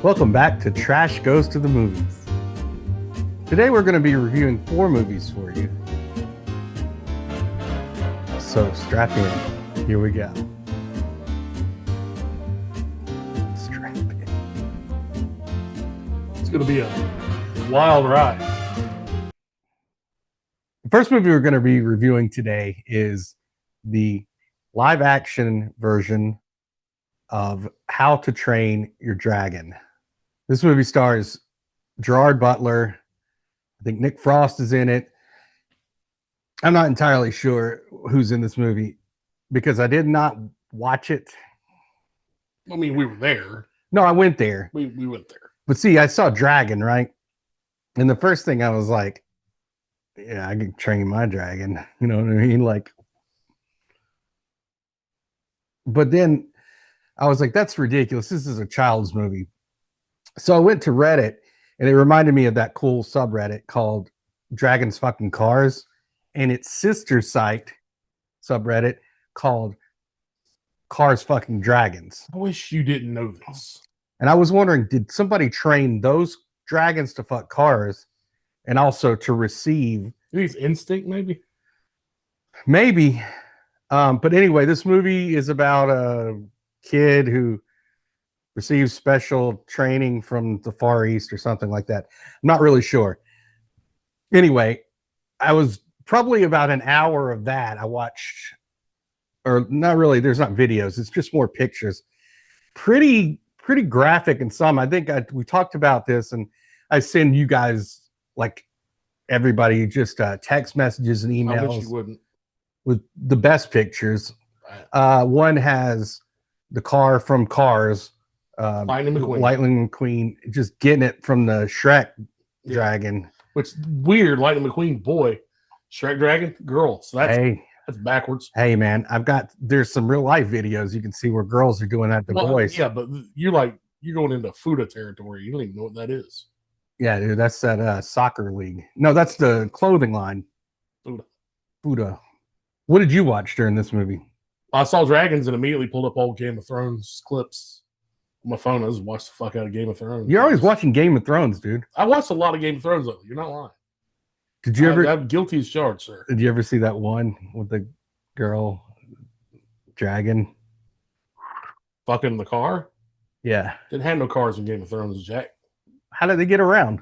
Welcome back to Trashe Goes to the Movies. Today we're going to be reviewing 4 movies for you. So strap in. Here we go. Strap in. It's going to be a wild ride. The first movie we're going to be reviewing today is the live action version of How to Train Your Dragon. This movie stars Gerard Butler. I think Nick Frost is in it. I'm not entirely sure who's in this movie because I did not watch it. I mean, we were there. No, I went there. We went there. But see, I saw Dragon, right? And the first thing I was like, yeah, I could train my dragon. You know what I mean? Like, but then I was like, that's ridiculous. This is a child's movie. So I went to Reddit, and it reminded me of that cool subreddit called Dragons Fucking Cars, and its sister site subreddit called Cars Fucking Dragons. I wish you didn't know this. And I was wondering, did somebody train those dragons to fuck cars and also to receive? These instinct, maybe? Maybe. But anyway, this movie is about a kid who receives special training from the Far East or something like that. I'm not really sure. Anyway, I was probably about an hour of that. I watched, or not really, there's not videos, it's just more pictures. Pretty graphic in some. I think we talked about this, and I send you guys, like everybody, just text messages and emails. I wish you wouldn't. With the best pictures. One has the car from Cars, Lightning McQueen, just getting it from the Shrek dragon. Which weird, Lightning McQueen, boy. Shrek dragon, girl. So that's backwards. Hey man, there's some real life videos you can see where girls are doing that to boys. Yeah, but you're going into Fuda territory. You don't even know what that is. Yeah, dude, that's that soccer league. No, that's the clothing line. Fuda. What did you watch during this movie? I saw Dragons and immediately pulled up old Game of Thrones clips on my phone. I just watched the fuck out of Game of Thrones. You're always watching Game of Thrones, dude. I watched a lot of Game of Thrones, though. You're not lying. Did you ever? I'm guilty as charged, sir. Did you ever see that one with the girl dragon fucking the car? Yeah. Didn't have no cars in Game of Thrones, Jack. How did they get around?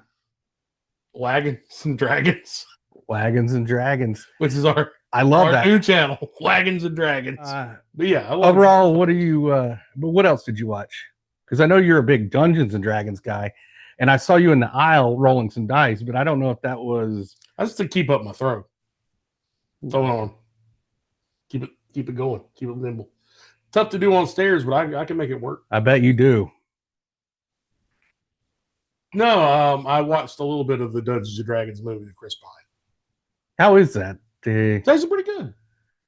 Wagons and Dragons. Wagons and Dragons. Which is our that new channel, Wagons and Dragons. But yeah, overall, what do you? But what else did you watch? Because I know you're a big Dungeons and Dragons guy, and I saw you in the aisle rolling some dice, but I don't know if that was. I just to keep up my throw. Hold on. Keep it going. Keep it nimble. Tough to do on stairs, but I can make it work. I bet you do. No, I watched a little bit of the Dungeons and Dragons movie with Chris Pine. How is that? It's actually pretty good.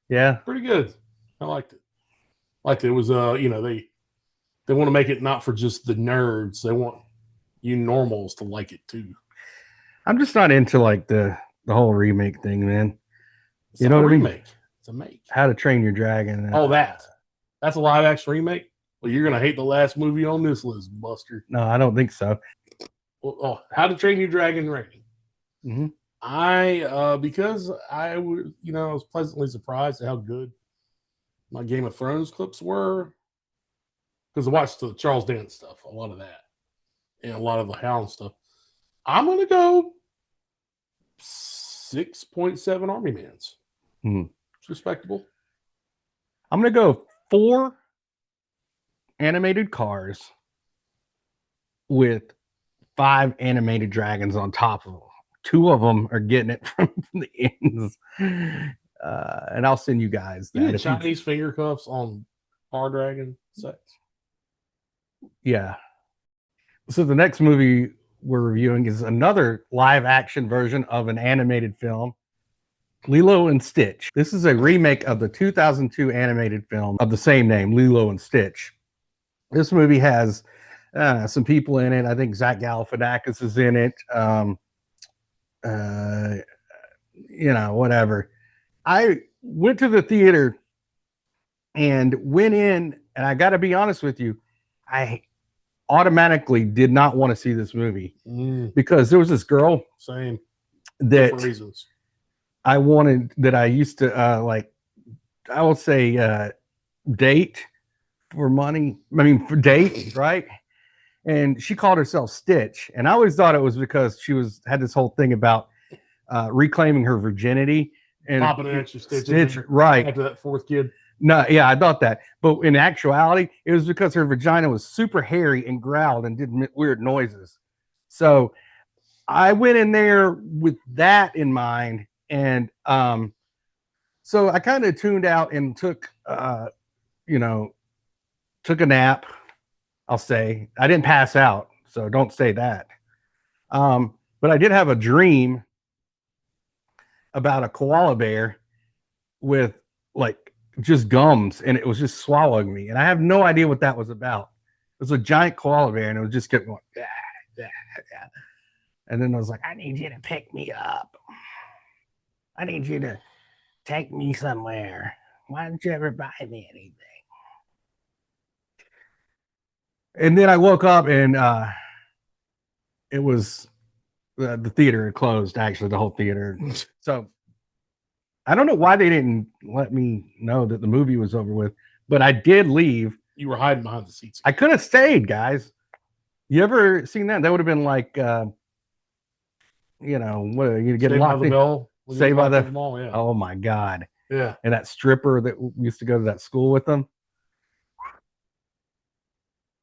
Yeah, pretty good. I liked it. It was they want to make it not for just the nerds. They want you normals to like it too. I'm just not into like the whole remake thing, man. You know what I mean? It's a make. How to Train Your Dragon. Oh, that's a live action remake. Well, you're gonna hate the last movie on this list, Buster. No, I don't think so. Well, How to Train Your Dragon rating. Mm-hmm. Because I was pleasantly surprised at how good my Game of Thrones clips were. Because I watched the Charles Dance stuff, a lot of that, and a lot of the Hound stuff. I'm gonna go 6.7 Army Mans. It's respectable. I'm gonna go 4 animated cars with 5 animated dragons on top of them. 2 of them are getting it from the ends. And I'll send you guys that. You had Chinese finger cuffs on Car Dragon sex. Yeah. So the next movie we're reviewing is another live action version of an animated film, Lilo and Stitch. This is a remake of the 2002 animated film of the same name, Lilo and Stitch. This movie has some people in it. I think Zach Galifianakis is in it. Whatever. I went to the theater and went in, and I got to be honest with you, automatically did not want to see this movie because there was this girl Same. that Reasons. I wanted, that I used to like, I will say date for money. I mean, for date, right? And she called herself Stitch, and I always thought it was because she had this whole thing about reclaiming her virginity and popping an extra Stitch, right? After that fourth kid. No, yeah, I thought that, but in actuality, it was because her vagina was super hairy and growled and did weird noises. So I went in there with that in mind, and so I kind of tuned out and took, took a nap. I'll say I didn't pass out, so don't say that. But I did have a dream about a koala bear with like just gums, and it was just swallowing me, and I have no idea what that was about. It was a giant koala bear, and it was just kept going, yeah, yeah, yeah. And then I was like, I need you to pick me up. I need you to take me somewhere. Why don't you ever buy me anything? And then I woke up, and it was the theater had closed, actually, the whole theater. So I don't know why they didn't let me know that the movie was over with, but I did leave. You were hiding behind the seats. I could have stayed, guys. You ever seen that? That would have been like, what, you get locked in. Saved by the mall, yeah. Oh my God. Yeah. And that stripper that used to go to that school with them.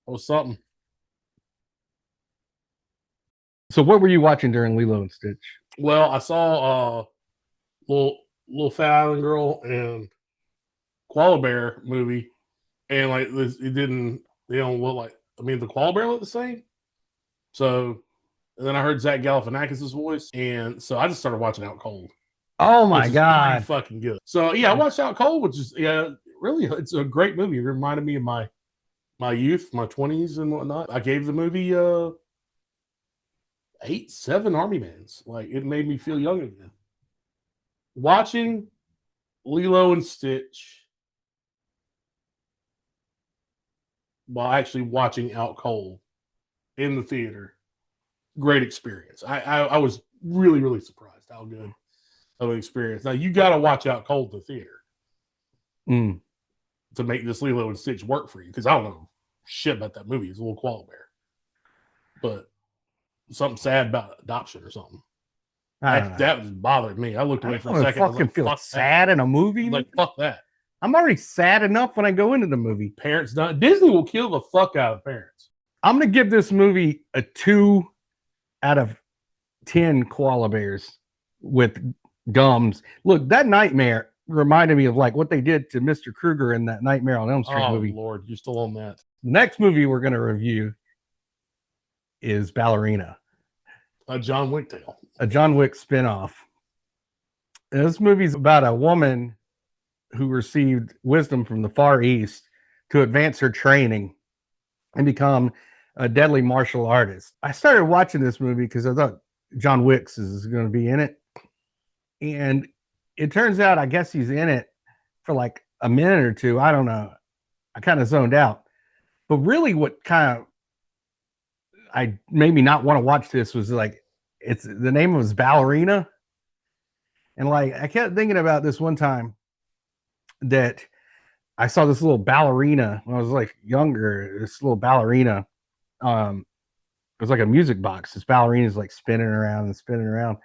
Oh, something. So what were you watching during Lilo and Stitch? Well, I saw little Fat Island Girl and Koala Bear movie, and like they don't look like. I mean, the Koala Bear looked the same. So, and then I heard Zach Galifianakis' voice, and so I just started watching Out Cold. Oh my God, pretty fucking good. So yeah, I watched Out Cold, which is really, it's a great movie. It reminded me of my youth, my 20s and whatnot. I gave the movie 7 Army Mans. Like, it made me feel young again. Watching Lilo and Stitch while actually watching Out Cold in the theater, great experience. I was really, really surprised how good of an experience. Now, you got to watch Out Cold in the theater to make this Lilo and Stitch work for you, because I don't know shit about that movie. It's a little koala bear. But something sad about adoption or something. That was bothered me. I looked away for a second. I fucking feel sad in a movie. Like, fuck that. I'm already sad enough when I go into the movie. Parents done. Disney will kill the fuck out of parents. I'm gonna give this movie a 2 out of 10 koala bears with gums. Look, that nightmare reminded me of like what they did to Mr. Krueger in that Nightmare on Elm Street movie. Oh Lord, you're still on that. The next movie we're gonna review is Ballerina. A John Wick tale. A John Wick spinoff. And this movie's about a woman who received wisdom from the Far East to advance her training and become a deadly martial artist. I started watching this movie because I thought John Wick is going to be in it. And it turns out, I guess he's in it for like a minute or two. I don't know. I kind of zoned out. But really what kind of made me not want to watch this was like, it's the name was Ballerina. And like, I kept thinking about this one time that I saw this little ballerina when I was like younger, this little ballerina. It was like a music box. This ballerina is like spinning around and spinning around.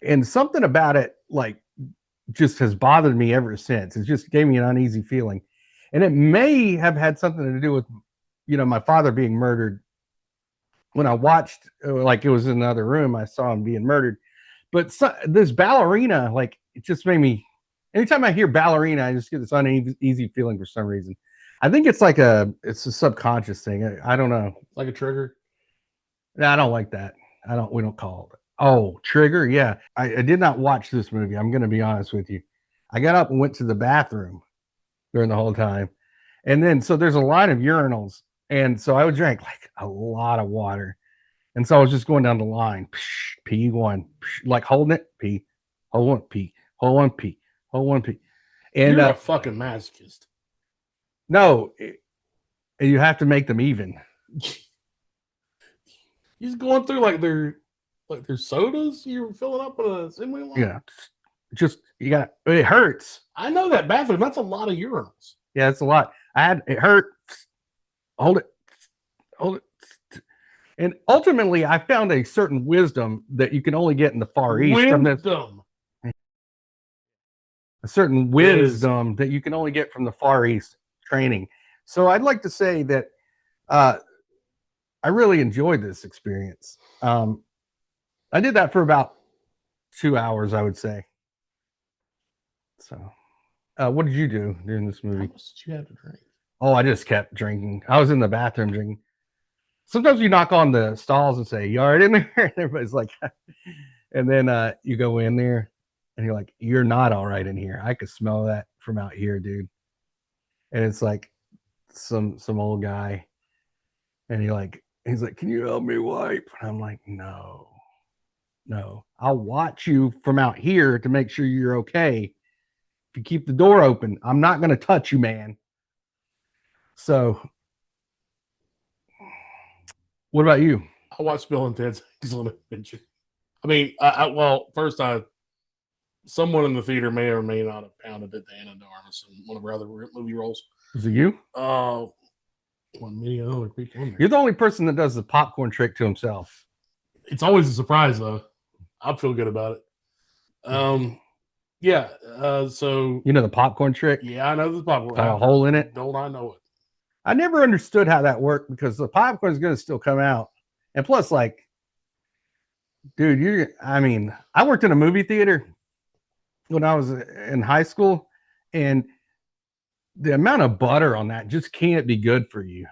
And something about it, like, just has bothered me ever since. It just gave me an uneasy feeling. And it may have had something to do with, my father being murdered. When I watched, like, it was in another room, I saw him being murdered. But this ballerina, like, it just made me, anytime I hear ballerina, I just get this uneasy feeling for some reason. I think it's like it's a subconscious thing. I don't know. Like a trigger? No, I don't like that. We don't call it. Oh, trigger. Yeah. I did not watch this movie. I'm going to be honest with you. I got up and went to the bathroom during the whole time. And then, so there's a line of urinals. And so I would drink like a lot of water. And so I was just going down the line. Pee one, like holding it, pee, hold one, pee, hold one, pee, hold one, pee. And you're a fucking masochist. No, you have to make them even. He's going through like their sodas you're filling up in a assembly line. Yeah, just you got it hurts. I know that bathroom. That's a lot of urinals. Yeah, it's a lot. It hurt. Hold it, hold it. And ultimately, I found a certain wisdom that you can only get in the Far East from this. Wisdom. A certain wisdom that you can only get from the Far East training. So I'd like to say that I really enjoyed this experience. I did that for about 2 hours, I would say. So, what did you do during this How movie? much did you have to drink? Oh, I just kept drinking. I was in the bathroom drinking. Sometimes you knock on the stalls and say, "You all right in there?" And everybody's like, and then you go in there and you're like, "You're not all right in here. I could smell that from out here, dude." And it's like some old guy, and he's like, "Can you help me wipe?" And I'm like, "No, no. I'll watch you from out here to make sure you're okay. If you keep the door open, I'm not going to touch you, man." So, what about you? I watched Bill and Ted's Excellent Adventure. I mean, first, someone in the theater may or may not have pounded it to Anna de Armas in one of her other movie roles. Is it you? Many other people in there. You're the only person that does the popcorn trick to himself. It's always a surprise, though. I feel good about it. Yeah. So You know the popcorn trick? yeah, I know the popcorn. Got a hole in it. Don't I know it? I never understood how that worked because the popcorn is going to still come out. And plus, like, dude, I worked in a movie theater when I was in high school, and the amount of butter on that just can't be good for you.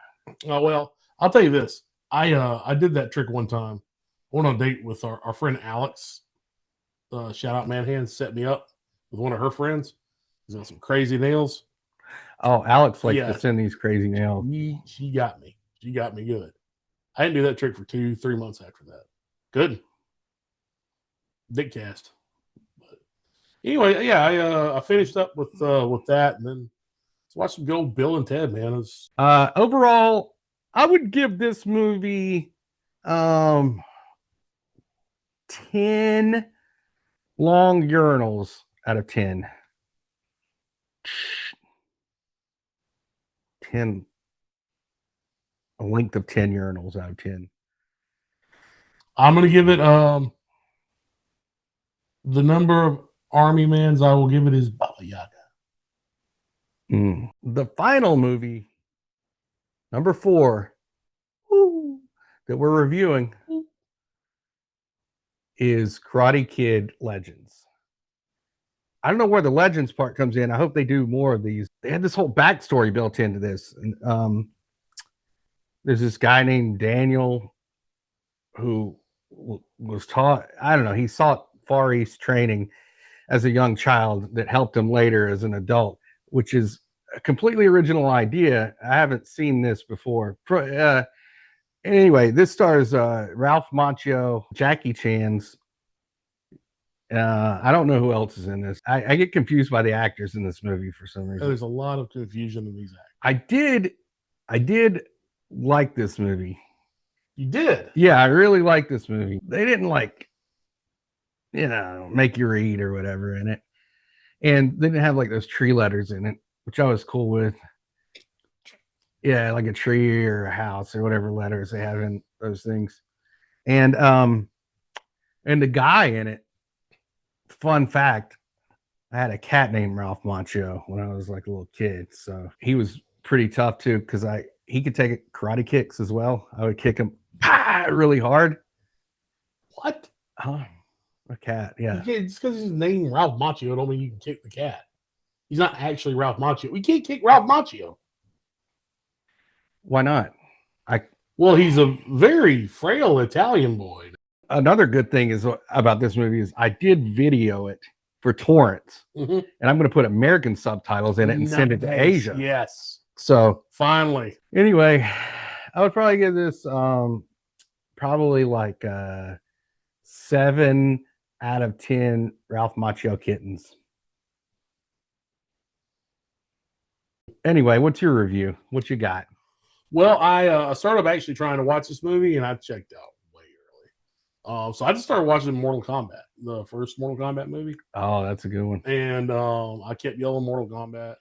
Oh well, I'll tell you this. I did that trick one time. I went on a date with our friend Alex. Shout out Manhand set me up with one of her friends. He's got some crazy nails. Oh, Alex likes Yeah. to send these crazy nails. She got me. She got me good. I didn't do that trick for 2-3 months after that. Good. Dick cast. But anyway, yeah, I finished up with that, and then let's watch some good old Bill and Ted, man. Overall, I would give this movie 10 long urinals out of 10. 10, a length of 10 urinals out of 10. I'm gonna give it the number of army mans I will give it is Baba Yaga. The final movie, number 4, that we're reviewing is Karate Kid Legends. I don't know where the Legends part comes in. I hope they do more of these. They had this whole backstory built into this. And, there's this guy named Daniel who was taught, I don't know, he sought Far East training as a young child that helped him later as an adult, which is a completely original idea. I haven't seen this before. Anyway, this stars Ralph Macchio, Jackie Chan's. I don't know who else is in this. I get confused by the actors in this movie for some reason. There's a lot of confusion in these actors. I did like this movie. You did? Yeah, I really like this movie. They didn't make you read or whatever in it. And they didn't have like those tree letters in it, which I was cool with. Yeah, like a tree or a house or whatever letters they have in those things. And the guy in it, fun fact, I had a cat named Ralph Macchio when I was like a little kid. So he was pretty tough too, because he could take karate kicks as well. I would kick him really hard. What? A cat, yeah. Just because he's named Ralph Macchio don't mean you can kick the cat. He's not actually Ralph Macchio. We can't kick Ralph Macchio. Why not? Well, he's a very frail Italian boy. Another good thing is about this movie is I did video it for torrents, and I'm going to put American subtitles in it and send it to Asia. Yes. So finally, anyway, I would probably give this probably like 7 out of 10 Ralph Macchio kittens. Anyway, what's your review? What you got? Well, I started actually trying to watch this movie, and I checked out way So I just started watching Mortal Kombat, the first Mortal Kombat movie, Oh, that's a good one. and I kept yelling Mortal Kombat.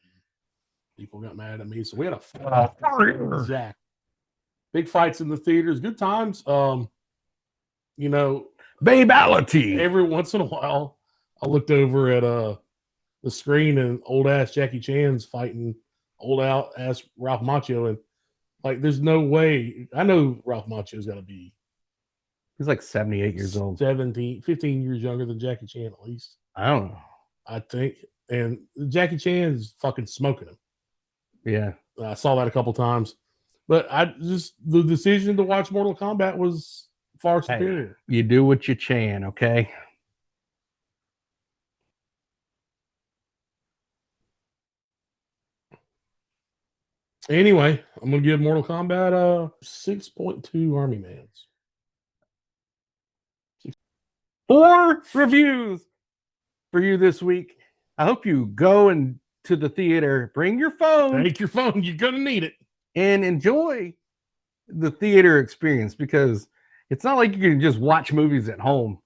People got mad at me, so we had a exact big fights in the theaters, good times. You know, Babality. every once in a while, I looked over at the screen and old ass Jackie Chan's fighting old out ass Ralph Macchio, and like, there's no way. I know Ralph Macchio's got to be He's like 78 years old. 15 years younger than Jackie Chan at least. I don't know. I think, and Jackie Chan's fucking smoking him. Yeah. I saw that a couple times, but the decision to watch Mortal Kombat was far superior. Hey, you do what you can, okay? Anyway, I'm gonna give Mortal Kombat a 6.2 Army Mans. 4 reviews for you this week. I hope you go into the theater, bring your phone. Take your phone, you're gonna need it, and enjoy the theater experience, because it's not like you can just watch movies at home.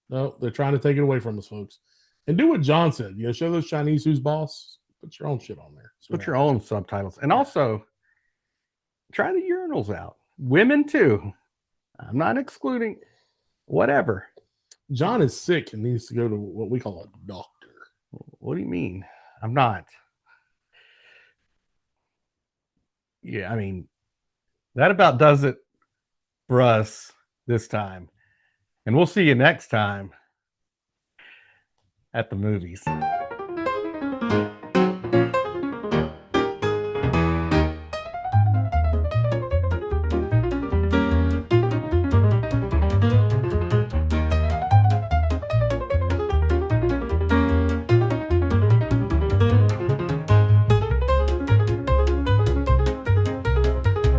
No, they're trying to take it away from us, folks. And do what John said. Show those Chinese who's boss. Put your own shit on there. Put your own subtitles. And also, try the urinals out. Women, too. I'm not excluding. Whatever. John is sick and needs to go to what we call a doctor. What do you mean? I'm not. Yeah, I mean, that about does it for us this time. And we'll see you next time at the movies.